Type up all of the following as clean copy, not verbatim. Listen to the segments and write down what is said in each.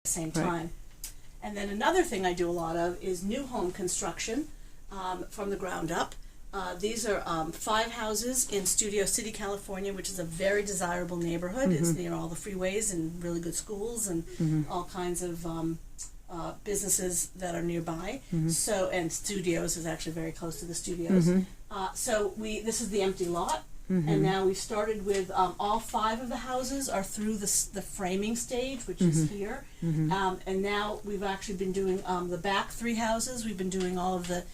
the same time. And then another thing I do a lot of is new home construction from the ground up. These are 5 houses in Studio City, California, which is a very desirable neighborhood. It's near all the freeways and really good schools and all kinds of businesses that are nearby. So, and studios is actually very close to the studios. So this is the empty lot. And now we've started with all 5 of the houses are through the framing stage, which is here. And now we've actually been doing the back 3 houses. We've been doing all of the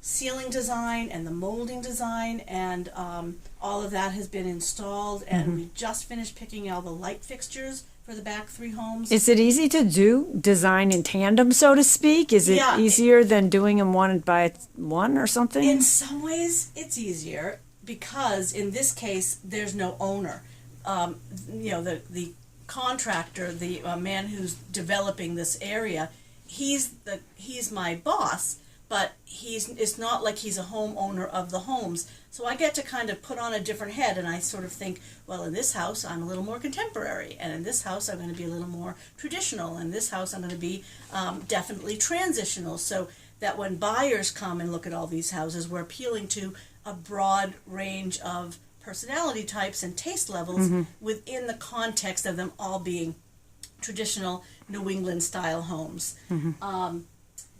ceiling design and the molding design, and all of that has been installed. And we just finished picking all the light fixtures for the back 3 homes. Is it easy to do design in tandem, so to speak? Is it easier than doing them one by one or something? In some ways, it's easier, because in this case there's no owner. You know, the contractor, the man who's developing this area, he's my boss, but it's not like he's a homeowner of the homes. So I get to kind of put on a different head, and I sort of think, well, in this house I'm a little more contemporary, and in this house I'm going to be a little more traditional, and in this house I'm going to be definitely transitional, so that when buyers come and look at all these houses, we're appealing to a broad range of personality types and taste levels within the context of them all being traditional New England style homes.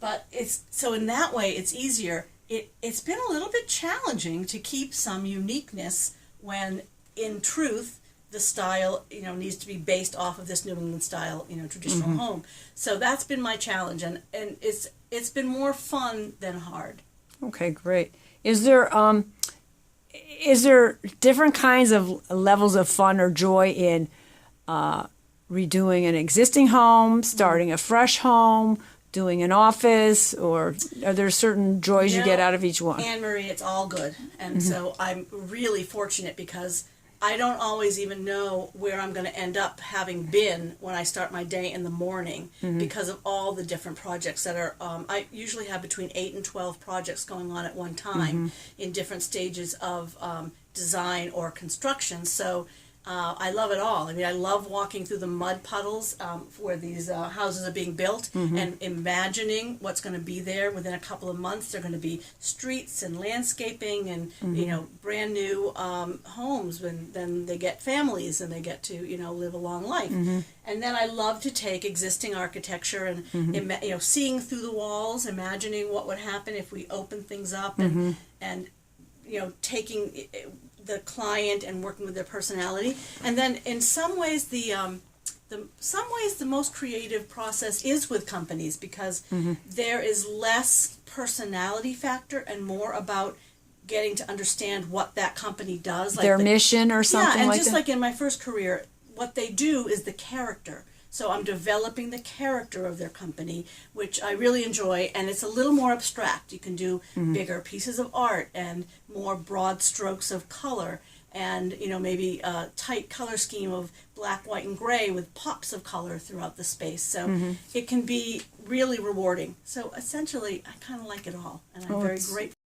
But so in that way it's easier. It's been a little bit challenging to keep some uniqueness when in truth the style, you know, needs to be based off of this New England style, you know, traditional home. So that's been my challenge, and it's been more fun than hard. Okay, great. Is there different kinds of levels of fun or joy in redoing an existing home, starting a fresh home, doing an office, or are there certain joys you get out of each one? Anne-Marie, it's all good. And so I'm really fortunate, because I don't always even know where I'm going to end up having been when I start my day in the morning, because of all the different projects that are, I usually have between 8 and 12 projects going on at one time in different stages of design or construction. So I love it all. I mean, I love walking through the mud puddles where these houses are being built and imagining what's going to be there within a couple of months. They're going to be streets and landscaping and, you know, brand new homes. Then they get families and they get to, you know, live a long life. And then I love to take existing architecture and, you know, seeing through the walls, imagining what would happen if we open things up and you know, taking the client and working with their personality. And then in some ways the most creative process is with companies, because there is less personality factor and more about getting to understand what that company does, like their mission or something like that. Yeah, and just like in my first career, what they do is the character. So I'm developing the character of their company, which I really enjoy, and it's a little more abstract. You can do bigger pieces of art and more broad strokes of color, and, you know, maybe a tight color scheme of black, white, and gray with pops of color throughout the space. So it can be really rewarding. So essentially, I kind of like it all, and I'm very grateful.